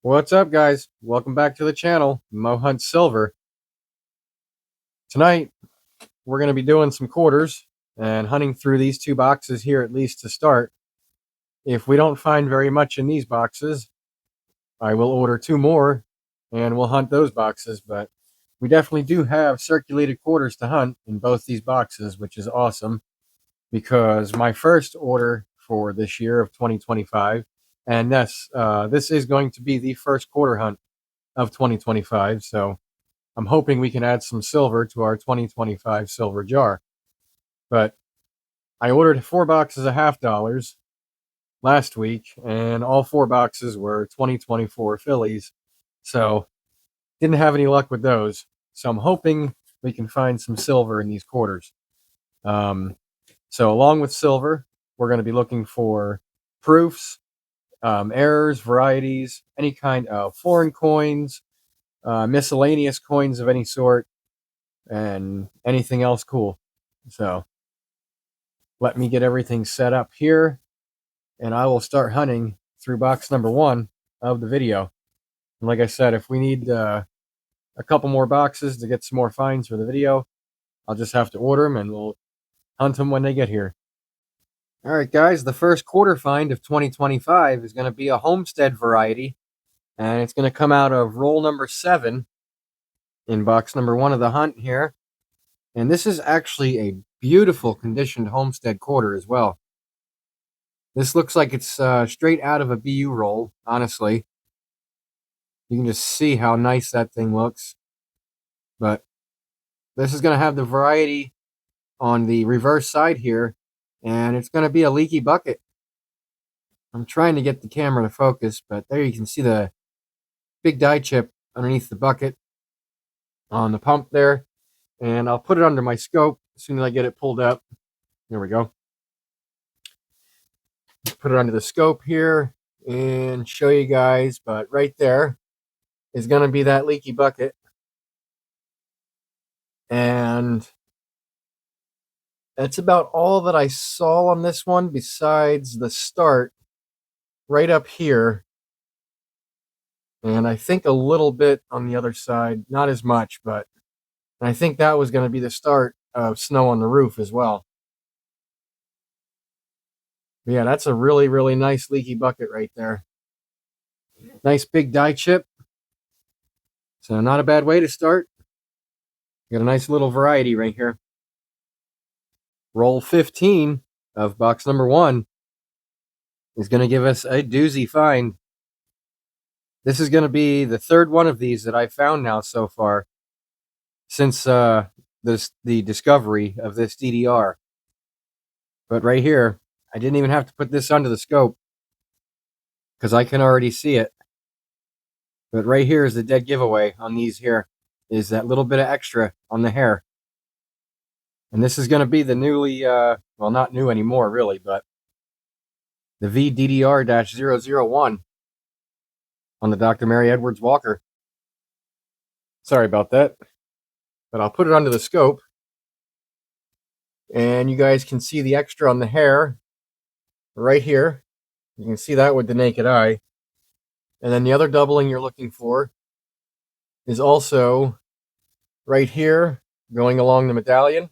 What's up, guys? Welcome back to the channel, Mo Hunt Silver. Tonight, we're going to be doing some quarters and hunting through these two boxes here, at least to start. If we don't find very much in these boxes, I will order two more and we'll hunt those boxes. But we definitely do have circulated quarters to hunt in both these boxes, which is awesome because my first order for this year of 2025, and this is going to be the first quarter hunt of 2025. So I'm hoping we can add some silver to our 2025 silver jar. But I ordered 4 boxes of $half last week, and all 4 boxes were 2024 fillies. So didn't have any luck with those. So I'm hoping we can find some silver in these quarters. So along with silver, we're going to be looking for proofs, errors, varieties, any kind of foreign coins, miscellaneous coins of any sort, and anything else cool. So let me get everything set up here, and I will start hunting through box number 1 of the video. And like I said, if we need a couple more boxes to get some more finds for the video, I'll just have to order them and we'll hunt them when they get here. All right, guys, the first quarter find of 2025 is going to be a homestead variety, and it's going to come out of roll number 7 in box number 1 of the hunt here. And this is actually a beautiful conditioned homestead quarter as well. This looks like it's straight out of a BU roll, honestly. You can just see how nice that thing looks. But this is going to have the variety on the reverse side here, and it's going to be a leaky bucket. I'm trying to get the camera to focus, but there you can see the big die chip underneath the bucket on the pump there. And I'll put it under my scope as soon as I get it pulled up. There we go. Put it under the scope here and show you guys, but right there is going to be that leaky bucket. And that's about all that I saw on this one, besides the start right up here. And I think a little bit on the other side, not as much, but I think that was going to be the start of snow on the roof as well. But yeah, that's a really, really nice leaky bucket right there. Nice big die chip. So not a bad way to start. Got a nice little variety right here. Roll 15 of box number 1 is going to give us a doozy find. This is going to be the third one of these that I've found now so far since the discovery of this DDR. But right here, I didn't even have to put this under the scope because I can already see it. But right here is the dead giveaway on these here, is that little bit of extra on the hair. And this is going to be the newly, well, not new anymore really, but the VDDR-001 on the Dr. Mary Edwards Walker. Sorry about that. But I'll put it under the scope. And you guys can see the extra on the hair right here. You can see that with the naked eye. And then the other doubling you're looking for is also right here, going along the medallion,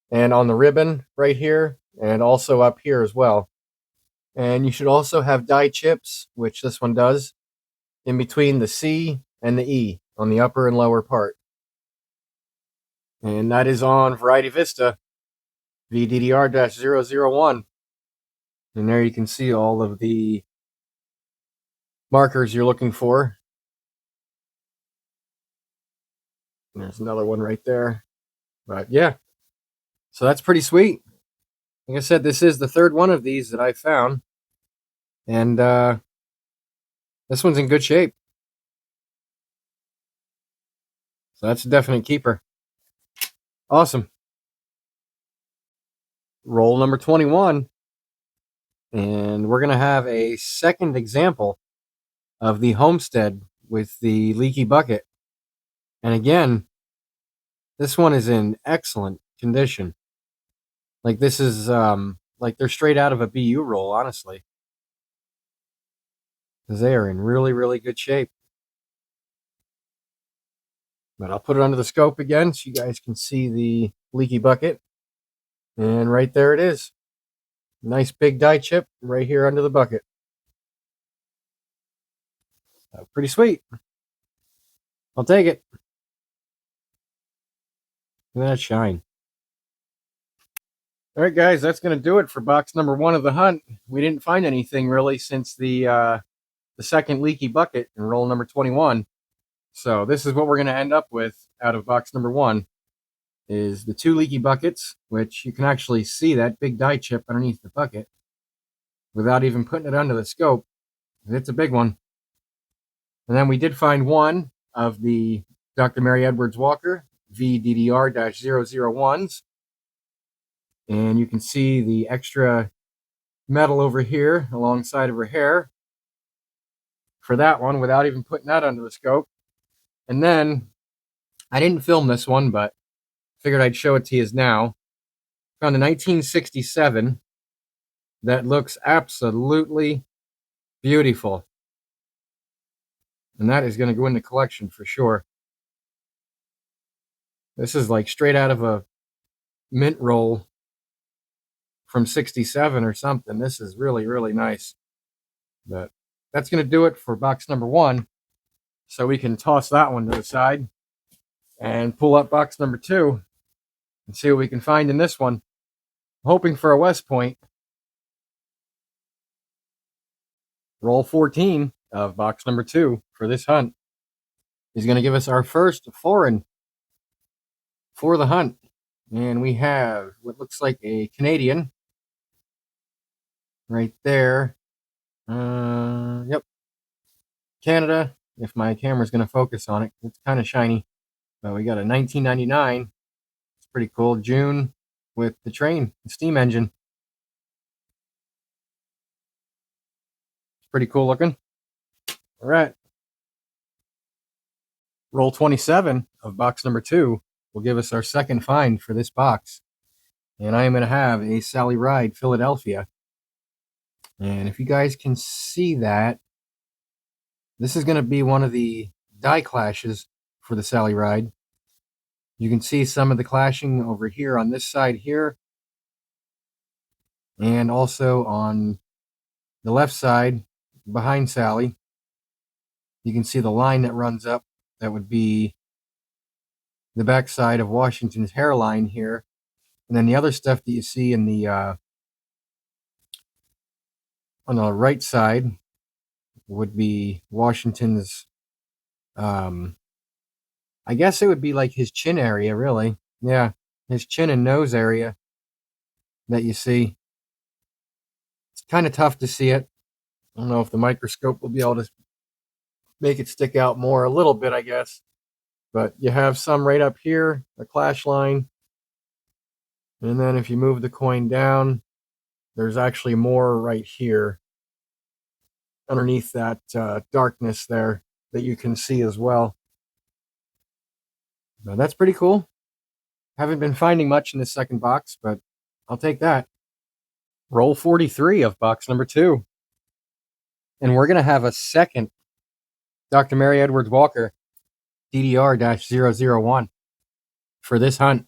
and on the ribbon right here, and also up here as well. And you should also have die chips, which this one does, in between the C and the E on the upper and lower part. And that is on Variety Vista VDDR-001. And there you can see all of the markers you're looking for. And there's another one right there. But yeah, so that's pretty sweet. Like I said, this is the third one of these that I found. And this one's in good shape. So that's a definite keeper. Awesome. Roll number 21. And we're going to have a second example of the homestead with the leaky bucket. And again, this one is in excellent condition. Like this is like they're straight out of a BU roll, honestly. because they are in really, really good shape. But I'll put it under the scope again so you guys can see the leaky bucket. And right there it is. Nice big die chip right here under the bucket. Pretty sweet. I'll take it. Look at that shine. All right, guys, that's going to do it for box number 1 of the hunt. We didn't find anything really since the second leaky bucket in roll number 21. So this is what we're going to end up with out of box number 1 is the 2 leaky buckets, which you can actually see that big die chip underneath the bucket without even putting it under the scope. It's a big one. And then we did find one of the Dr. Mary Edwards Walker VDDR-001s. And you can see the extra metal over here alongside of her hair for that one without even putting that under the scope. And then I didn't film this one, but figured I'd show it to you now. Found a 1967 that looks absolutely beautiful. And that is going to go in the collection for sure. This is like straight out of a mint roll from 67 or something. This is really, really nice. But that's going to do it for box number 1. So we can toss that one to the side and pull up box number 2 and see what we can find in this one. I'm hoping for a Westpoint. Roll 14 of box number 2 for this hunt is going to give us our first foreign for the hunt. And we have what looks like a Canadian right there. Yep. Canada, if my camera's going to focus on it. It's kind of shiny. But we got a 1999. It's pretty cool. June with the train, the steam engine. It's pretty cool looking. All right. Roll 27 of box number 2 will give us our second find for this box. And I am going to have a Sally Ride Philadelphia. And if you guys can see that, this is going to be one of the die clashes for the Sally Ride. You can see some of the clashing over here on this side here. And also on the left side behind Sally. You can see the line that runs up. That would be the backside of Washington's hairline here. And then the other stuff that you see in the on the right side would be Washington's, I guess it would be like his chin area, really. Yeah, his chin and nose area that you see. It's kind of tough to see it. I don't know if the microscope will be able to make it stick out more a little bit, I guess. But you have some right up here, a clash line. And then if you move the coin down, there's actually more right here underneath that darkness there that you can see as well. Now, that's pretty cool. Haven't been finding much in this second box, but I'll take that. Roll 43 of box number 2. And we're going to have a second Dr. Mary Edwards Walker DDR-001 for this hunt.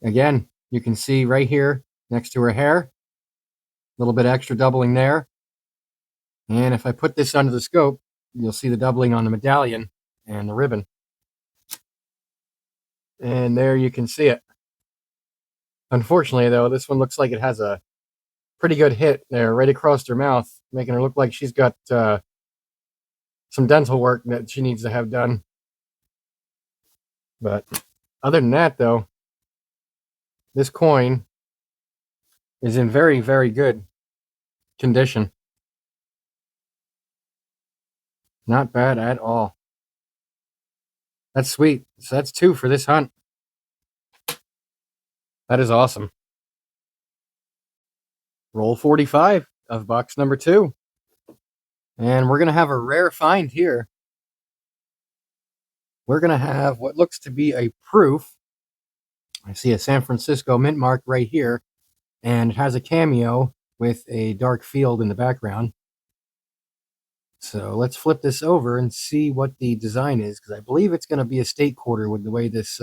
Again, you can see right here next to her hair, a little bit extra doubling there. And if I put this under the scope, you'll see the doubling on the medallion and the ribbon. And there you can see it. Unfortunately, though, this one looks like it has a pretty good hit there right across her mouth, making her look like she's got some dental work that she needs to have done. But other than that, though, this coin is in very, very good condition. Not bad at all. That's sweet. So that's 2 for this hunt. That is awesome. Roll 45 of box number 2. And we're going to have a rare find here. We're going to have what looks to be a proof. I see a San Francisco mint mark right here. And it has a cameo with a dark field in the background. So let's flip this over and see what the design is, because I believe it's going to be a state quarter with the way this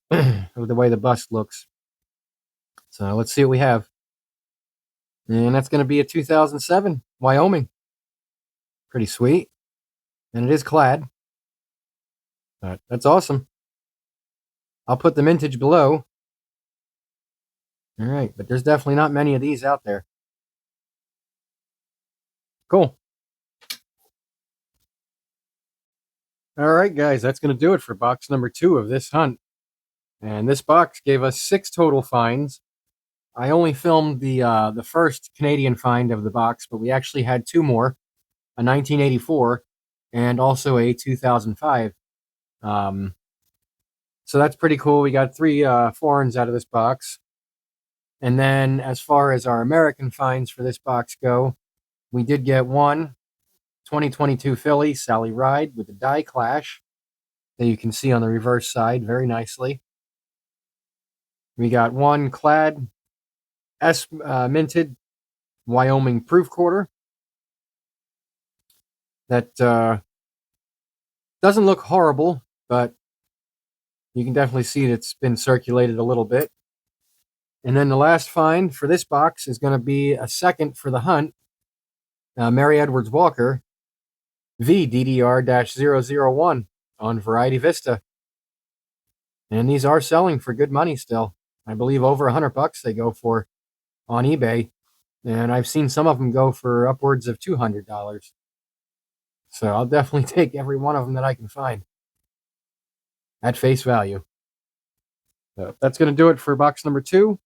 with the way the bust looks. So let's see what we have. And that's going to be a 2007 Wyoming. Pretty sweet. And it is clad. But that's awesome. I'll put the mintage below. All right, but there's definitely not many of these out there. Cool. All right, guys, that's going to do it for box number 2 of this hunt. And this box gave us 6 total finds. I only filmed the first Canadian find of the box, but we actually had 2 more, a 1984 and also a 2005. So that's pretty cool. We got 3 foreigns out of this box. And then as far as our American finds for this box go, we did get one 2022 filly, Sally Ride, with a die clash that you can see on the reverse side very nicely. We got one clad minted Wyoming proof quarter that doesn't look horrible, but you can definitely see it's been circulated a little bit. And then the last find for this box is going to be a second for the hunt, Mary Edwards Walker, VDDR-001 on Variety Vista. And these are selling for good money still. I believe over $100 they go for on eBay. And I've seen some of them go for upwards of $200. So I'll definitely take every one of them that I can find at face value. So that's going to do it for box number 2.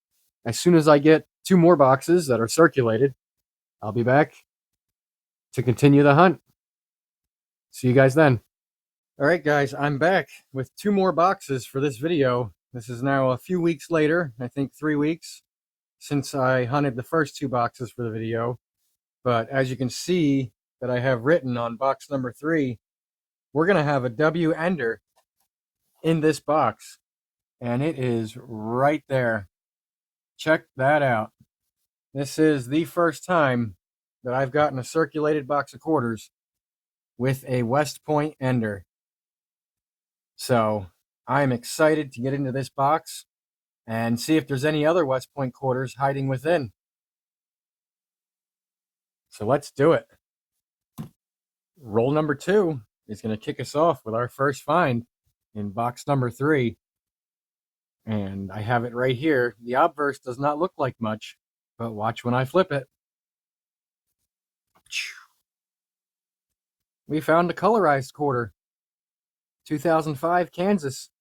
As soon as I get 2 more boxes that are circulated, I'll be back to continue the hunt. See you guys then. All right, guys, I'm back with 2 more boxes for this video. This is now a few weeks later, I think 3 weeks, since I hunted the first 2 boxes for the video. But as you can see that I have written on box number 3, we're going to have a W ender in this box. And it is right there. Check that out. This is the first time that I've gotten a circulated box of quarters with a Westpoint ender. So I'm excited to get into this box and see if there's any other Westpoint quarters hiding within. So let's do it. Roll number 2 is going to kick us off with our first find in box number 3. And I have it right here. The obverse does not look like much, but watch when I flip it. We found a colorized quarter. 2005 Kansas.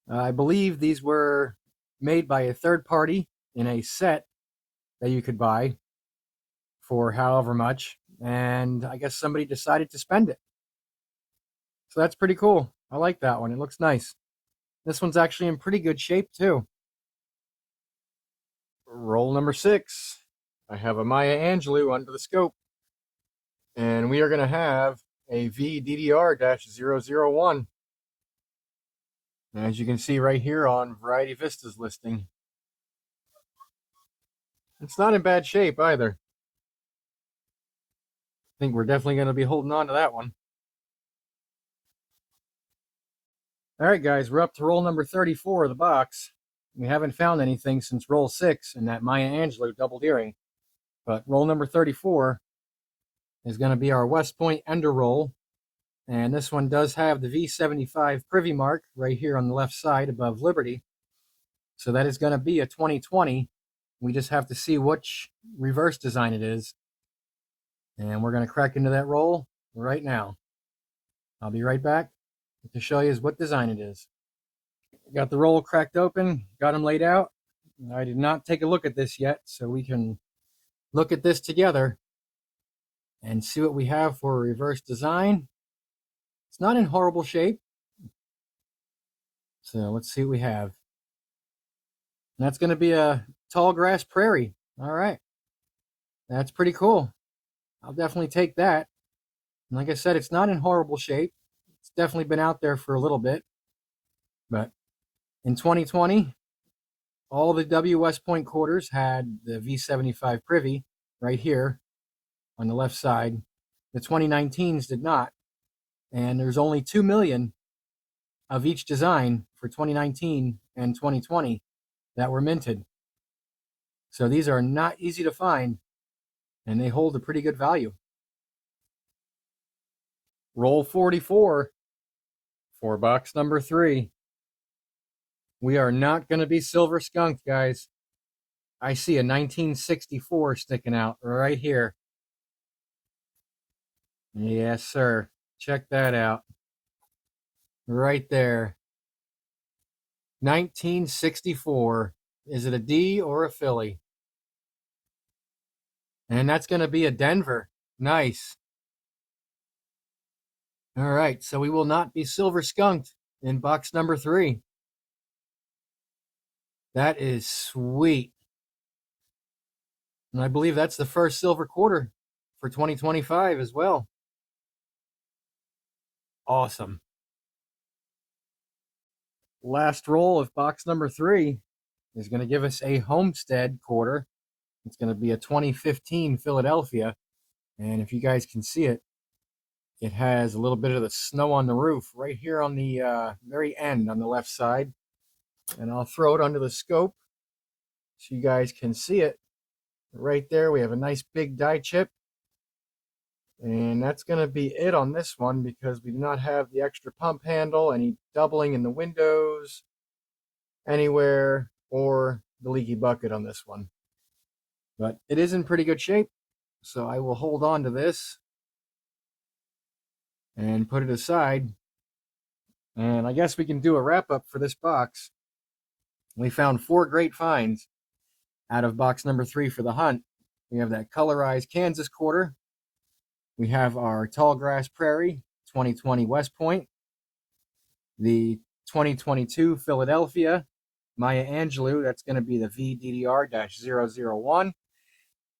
I believe these were made by a third party in a set that you could buy for however much. And I guess somebody decided to spend it. So that's pretty cool. I like that one. It looks nice. This one's actually in pretty good shape too. Roll number 6. I have a Maya Angelou under the scope. And we are going to have a VDDR-001. As you can see right here on Variety Vista's listing. It's not in bad shape either. I think we're definitely going to be holding on to that one. All right, guys, we're up to roll number 34 of the box. We haven't found anything since roll 6 in that Maya Angelou double earring. But roll number 34 is going to be our Westpoint ender roll. And this one does have the V75 privy mark right here on the left side above Liberty. So that is going to be a 2020. We just have to see which reverse design it is. And we're going to crack into that roll right now. I'll be right back to show you what design it is. Got the roll cracked open, got them laid out. I did not take a look at this yet, so we can look at this together and see what we have for a reverse design. It's not in horrible shape. So let's see what we have. And that's going to be a tall grass prairie. All right. That's pretty cool. I'll definitely take that. And like I said, it's not in horrible shape. It's definitely been out there for a little bit. But in 2020, all the W Westpoint quarters had the V75 privy right here on the left side. The 2019s did not. And there's only 2 million of each design for 2019 and 2020 that were minted. So these are not easy to find, and they hold a pretty good value. Roll 44 for box number 3. We are not going to be silver skunked, guys. I see a 1964 sticking out right here. Yes, sir. Check that out. Right there. 1964. Is it a D or a Philly? And that's going to be a Denver. Nice. All right, so we will not be silver skunked in box number 3. That is sweet. And I believe that's the first silver quarter for 2025 as well. Awesome. Last roll of box number 3 is going to give us a Homestead quarter. It's going to be a 2015 Philadelphia. And if you guys can see it, it has a little bit of the snow on the roof right here on the very end on the left side. And I'll throw it under the scope so you guys can see it. Right there, we have a nice big die chip. And that's going to be it on this one because we do not have the extra pump handle, any doubling in the windows anywhere, or the leaky bucket on this one. But it is in pretty good shape, so I will hold on to this and put it aside. And I guess we can do a wrap-up for this box. We found 4 great finds out of box number 3 for the hunt. We have that colorized Kansas quarter. We have our Tall Grass Prairie 2020 Westpoint, the 2022 Philadelphia Maya Angelou, that's going to be the VDDR-001,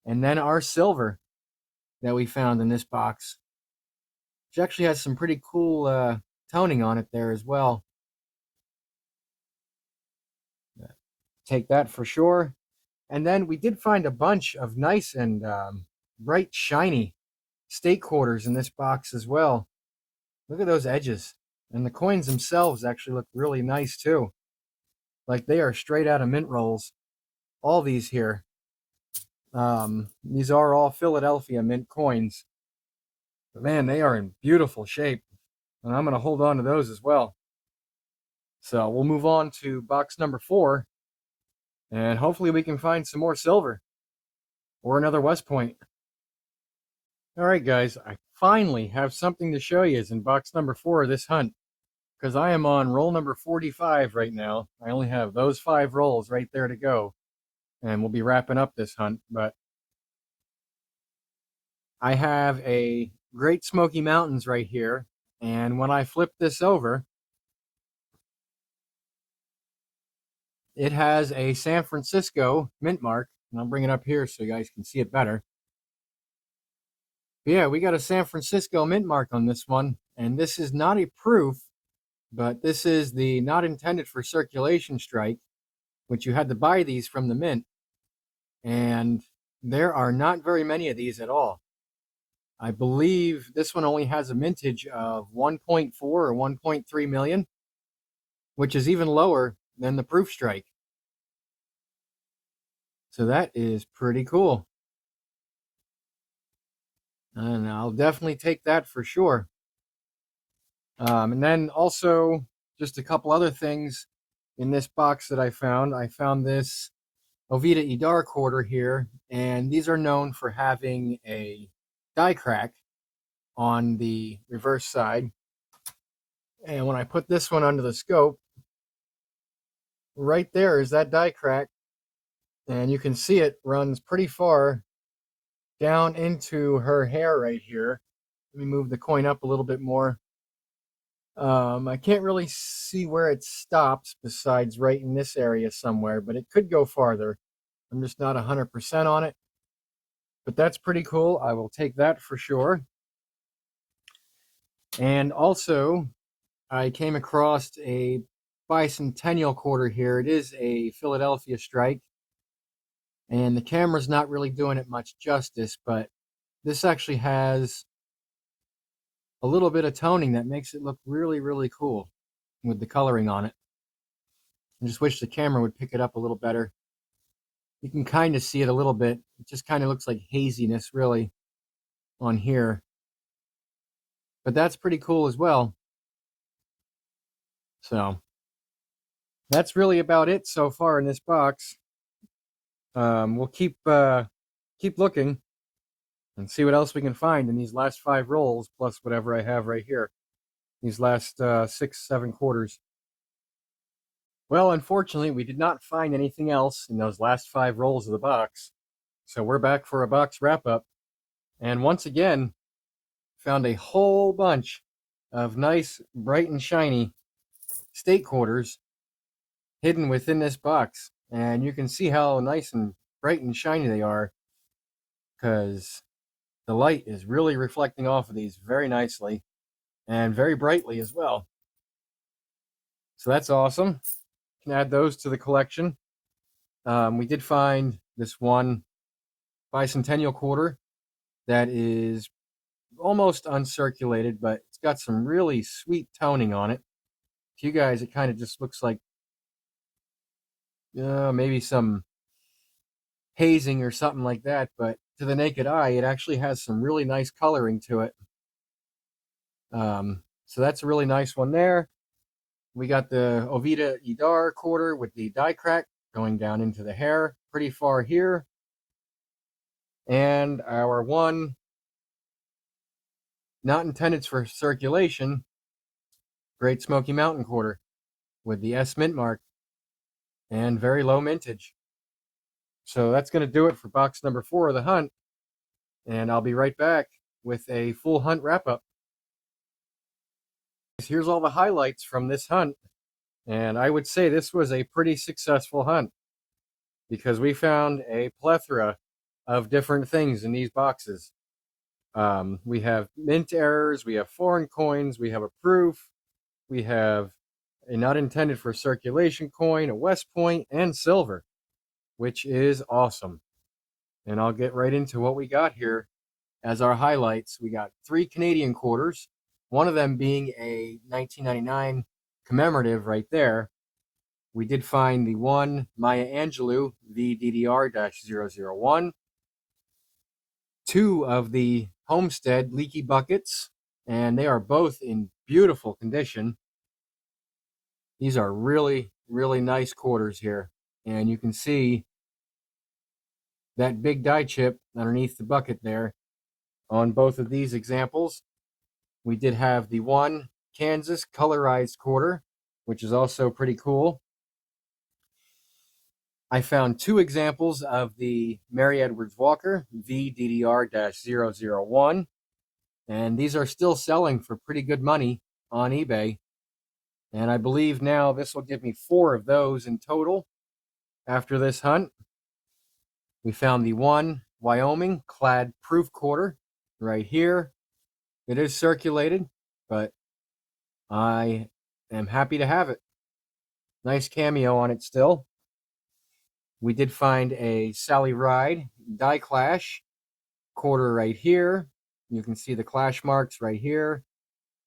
and then our silver that we found in this box, which actually has some pretty cool toning on it there as well. Take that for sure. And then we did find a bunch of nice and bright, shiny state quarters in this box as well. Look at those edges. And the coins themselves actually look really nice too. Like they are straight out of mint rolls. All these here. These are all Philadelphia mint coins. But man, they are in beautiful shape. And I'm going to hold on to those as well. So we'll move on to box number 4. And hopefully we can find some more silver. Or another Westpoint. Alright guys, I finally have something to show you in box number 4 of this hunt. Because I am on roll number 45 right now. I only have those 5 rolls right there to go. And we'll be wrapping up this hunt. But I have a Great Smoky Mountains right here. And when I flip this over, it has a San Francisco mint mark. And I'll bring it up here so you guys can see it better. But yeah, we got a San Francisco mint mark on this one. And this is not a proof, but this is the not intended for circulation strike, which you had to buy these from the mint. And there are not very many of these at all. I believe this one only has a mintage of 1.4 or 1.3 million, which is even lower than the proof strike. So that is pretty cool. And I'll definitely take that for sure. And then also just a couple other things in this box that I found. I found this Ovida Idar quarter here, and these are known for having a die crack on the reverse side. And when I put this one under the scope, right there is that die crack, and you can see it runs pretty far down into her hair right here. Let me move the coin up a little bit more. I can't really see where it stops besides right in this area somewhere, but it could go farther. I'm just not 100% on it. But that's pretty cool. I will take that for sure. And also, I came across a bicentennial quarter here. It is a Philadelphia strike. And the camera's not really doing it much justice, but This actually has a little bit of toning that makes it look really, really cool with the coloring on it. I just wish the camera would pick it up a little better. You can kind of see it a little bit. It just kind of looks like haziness, really, on here. But that's pretty cool as well. So that's really about it so far in this box. We'll keep looking and see what else we can find in these last 5 rolls, plus whatever I have right here. These last 6, 7 quarters. Well, unfortunately, we did not find anything else in those last 5 rolls of the box. So we're back for a box wrap-up. And once again, found a whole bunch of nice, bright and shiny state quarters hidden within this box. And you can see how nice and bright and shiny they are, because the light is really reflecting off of these very nicely and very brightly as well. So that's awesome. Can add those to the collection. We did find this one bicentennial quarter that is almost uncirculated, but it's got some really sweet toning on it. To you guys, it kind of just looks like maybe some hazing or something like that, but to the naked eye, it actually has some really nice coloring to it. So that's a really nice one there. We got the Ovida Idar quarter with the die crack going down into the hair pretty far here. And our one not intended for circulation Great Smoky Mountain quarter with the S mint mark and very low mintage. So that's going to do it for box number 4 of the hunt. And I'll be right back with a full hunt wrap-up. Here's all the highlights from this hunt. And I would say this was a pretty successful hunt, because we found a plethora of different things in these boxes. We have mint errors, we have foreign coins, we have a proof, we have a not intended for circulation coin, a Westpoint, and silver, which is awesome. And I'll get right into what we got here as our highlights. We got 3 Canadian quarters, one of them being a 1999 commemorative right there. We did find the one Maya Angelou VDDR-001, 2 of the Homestead leaky buckets, and they are both in beautiful condition. These are really, really nice quarters here, and you can see that big die chip underneath the bucket there on both of these examples. We did have the one Kansas colorized quarter, which is also pretty cool. I found 2 examples of the Mary Edwards Walker VDDR-001, and these are still selling for pretty good money on eBay. And I believe now this will give me 4 of those in total after this hunt. We found the one Wyoming clad proof quarter right here. It is circulated, but I am happy to have it. Nice cameo on it still. We did find a Sally Ride die clash quarter right here. You can see the clash marks right here,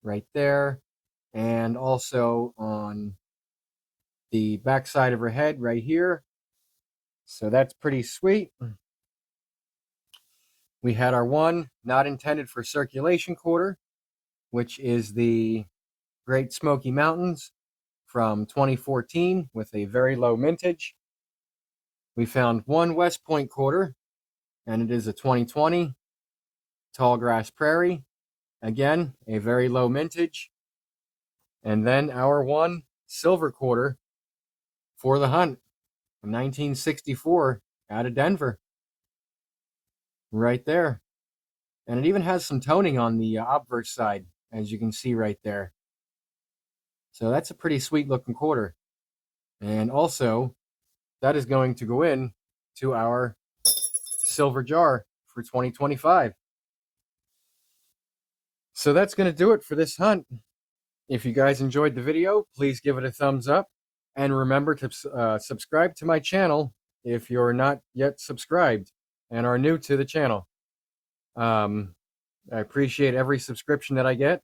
right there, and also on the back side of her head right here. So that's pretty sweet. We had our one not intended for circulation quarter, which is the Great Smoky Mountains from 2014 with a very low mintage. We found one Westpoint quarter, and it is a 2020 Tall Grass Prairie. Again, a very low mintage. And then our one silver quarter for the hunt from 1964 out of Denver. Right there. And it even has some toning on the obverse side, as you can see right there. So that's a pretty sweet looking quarter. And also, that is going to go in to our silver jar for 2025. So that's going to do it for this hunt. If you guys enjoyed the video, please give it a thumbs up. And remember to subscribe to my channel if you're not yet subscribed and are new to the channel. I appreciate every subscription that I get,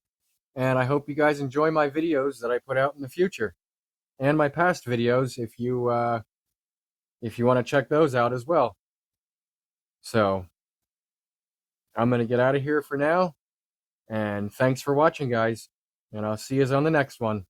and I hope you guys enjoy my videos that I put out in the future and my past videos if you want to check those out as well. So I'm going to get out of here for now, and thanks for watching, guys, and I'll see you on the next one.